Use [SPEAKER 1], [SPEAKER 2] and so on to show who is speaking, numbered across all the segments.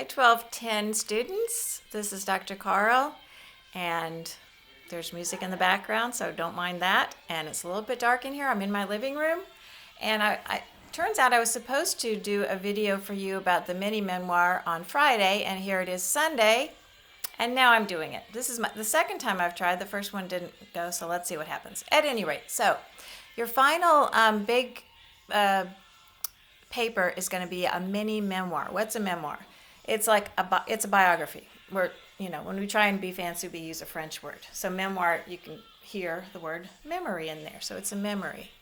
[SPEAKER 1] Hi, 1210 students. This is Dr. Carl, and there's music in the background, so don't mind that. And it's a little bit dark in here. I'm in my living room, and turns out I was supposed to do a video for you about the Mini-Memoir on Friday, and here it is Sunday, and now I'm doing it. This is the second time I've tried. The first one didn't go, so let's see what happens. At any rate, so your final big paper is going to be a mini-memoir. What's a memoir? It's like it's a biography. When we try and be fancy, we use a French word. So memoir, you can hear the word memory in there. So it's a memory.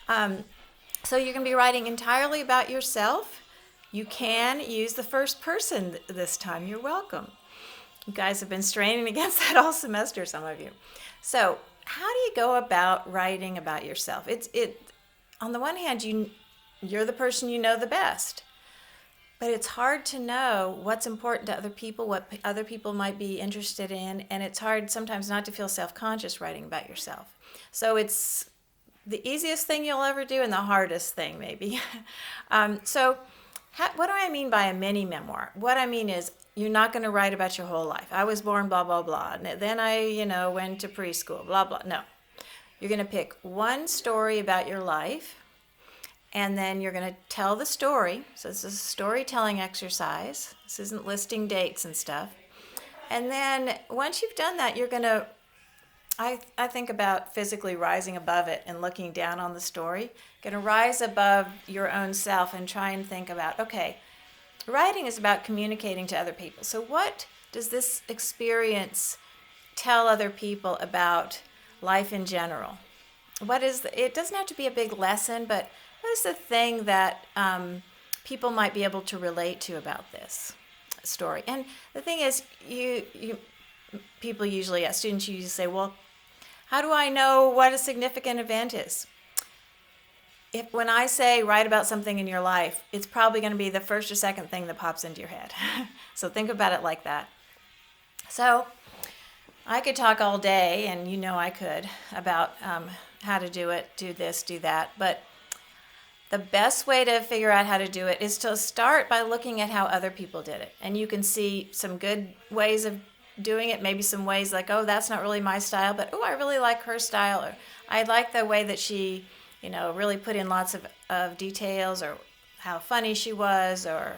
[SPEAKER 1] So you're going to be writing entirely about yourself. You can use the first person this time. You're welcome. You guys have been straining against that all semester, some of you. So how do you go about writing about yourself? On the one hand, you're the person you know the best. But it's hard to know what's important to other people, what other people might be interested in, and it's hard sometimes not to feel self-conscious writing about yourself. So it's the easiest thing you'll ever do and the hardest thing maybe. What do I mean by a mini-memoir? What I mean is you're not going to write about your whole life. I was born blah, blah, blah, and then I, went to preschool, blah, blah. No. You're going to pick one story about your life, and then you're going to tell the story. So this is a storytelling exercise. This isn't listing dates and stuff. And then once you've done that, you're going to, I think about physically rising above it and looking down on the story. Going to rise above your own self and try and think about, okay, writing is about communicating to other people. So what does this experience tell other people about life in general? It doesn't have to be a big lesson, but what is the thing that people might be able to relate to about this story? And the thing is, students usually say, well, how do I know what a significant event is? When I say write about something in your life, it's probably going to be the first or second thing that pops into your head. So think about it like that. So I could talk all day, and I could, about how to do it, do this, do that, but the best way to figure out how to do it is to start by looking at how other people did it. And you can see some good ways of doing it, maybe some ways like, oh, that's not really my style, but oh, I really like her style, or I like the way that she, really put in lots of details, or how funny she was, or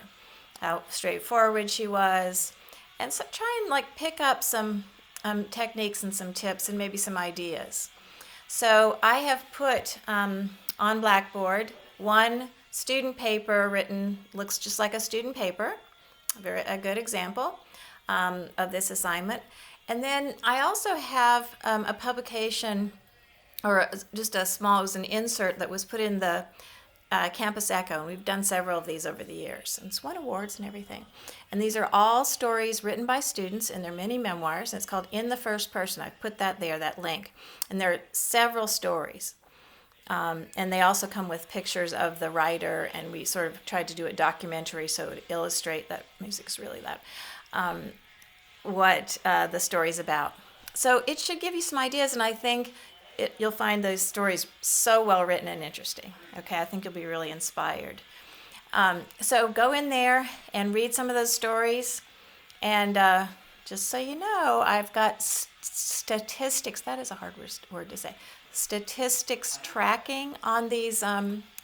[SPEAKER 1] how straightforward she was. And so try and pick up some techniques and some tips and maybe some ideas. So I have put on Blackboard one student paper written, looks just like a student paper, a good example of this assignment. And then I also have a publication, or just it was an insert that was put in the Campus Echo, and we've done several of these over the years, and it's won awards and everything. And these are all stories written by students in their mini memoirs, and it's called In the First Person. I've put that there, that link. And there are several stories. And they also come with pictures of the writer, and we sort of tried to do a documentary so it would illustrate, that music's really loud, what the story's about. So it should give you some ideas, and I think you'll find those stories so well written and interesting. Okay, I think you'll be really inspired. So go in there and read some of those stories, and just so you know, I've got statistics, that is a hard word to say, statistics tracking on these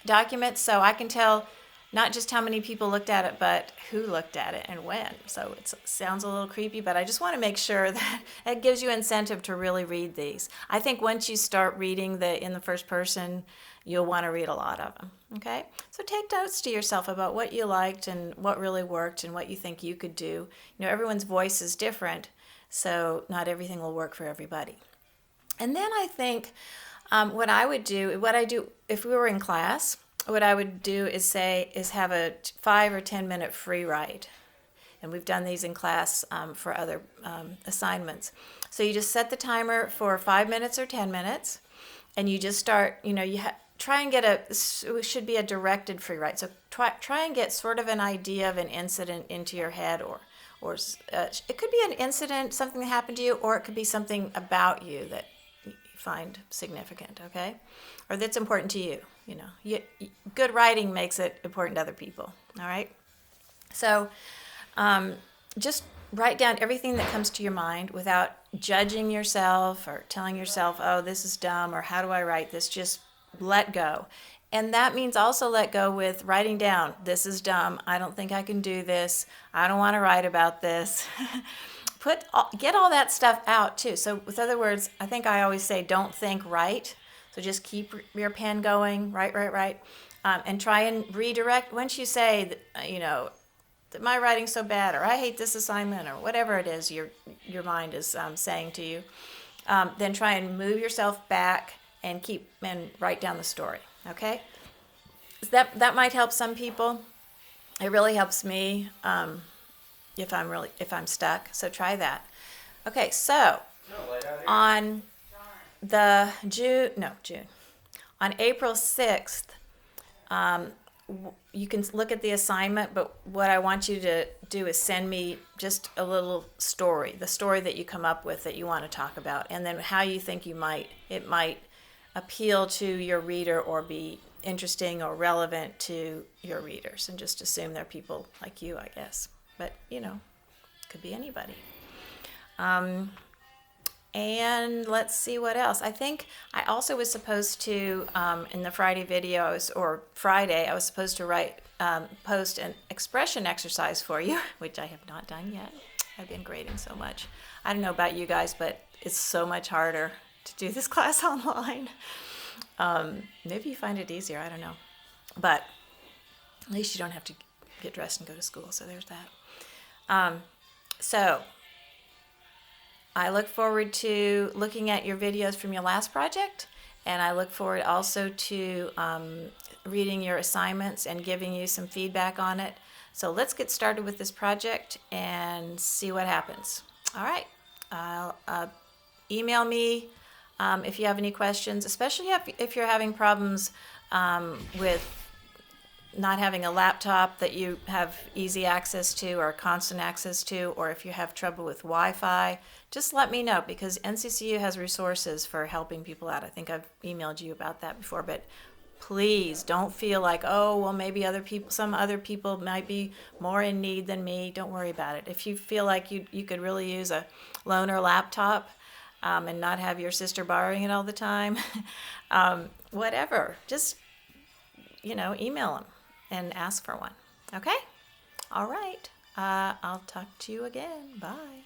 [SPEAKER 1] documents, so I can tell not just how many people looked at it, but who looked at it and when. So it sounds a little creepy, but I just want to make sure that it gives you incentive to really read these. I think once you start reading in the first person, you'll want to read a lot of them. Okay? So take notes to yourself about what you liked and what really worked and what you think you could do. Everyone's voice is different, so not everything will work for everybody. And then I think what I do if we were in class, what I would do is have a 5 or 10 minute free write. And we've done these in class for other assignments. So you just set the timer for 5 minutes or 10 minutes, and you just start, try and get it should be a directed free write. So try and get sort of an idea of an incident into your head, or it could be an incident, something that happened to you, or it could be something about you that you find significant, okay? Or that's important to you. Good writing makes it important to other people, all right? So Just write down everything that comes to your mind without judging yourself or telling yourself, oh, this is dumb, or how do I write this? Just let go. And that means also let go with writing down, this is dumb. I don't think I can do this. I don't want to write about this. Get all that stuff out too. So with other words, I think I always say, don't think, write. So just keep your pen going, write, and try and redirect. Once you say, that my writing's so bad, or I hate this assignment, or whatever it is your mind is saying to you, then try and move yourself back and write down the story. Okay, that might help some people. It really helps me if I'm stuck. So try that. Okay, so on on April 6th, you can look at the assignment, but what I want you to do is send me just a little story, the story that you come up with that you want to talk about, and then how you think it might appeal to your reader or be interesting or relevant to your readers, and just assume they're people like you, I guess. But, could be anybody. And let's see what else. I think I also was supposed to, in the Friday video, I was supposed to post an expression exercise for you, which I have not done yet. I've been grading so much. I don't know about you guys, but it's so much harder to do this class online. Maybe you find it easier, I don't know. But at least you don't have to get dressed and go to school, so there's that. So I look forward to looking at your videos from your last project, and I look forward also to reading your assignments and giving you some feedback on it. So let's get started with this project and see what happens. All right. Email me if you have any questions, especially if you're having problems with not having a laptop that you have easy access to or constant access to, or if you have trouble with Wi-Fi, just let me know, because NCCU has resources for helping people out. I think I've emailed you about that before, but please don't feel like, oh, well, maybe some other people might be more in need than me. Don't worry about it. If you feel like you could really use a loaner laptop and not have your sister borrowing it all the time, whatever, just, email them and ask for one. Okay? All right. I'll talk to you again. Bye.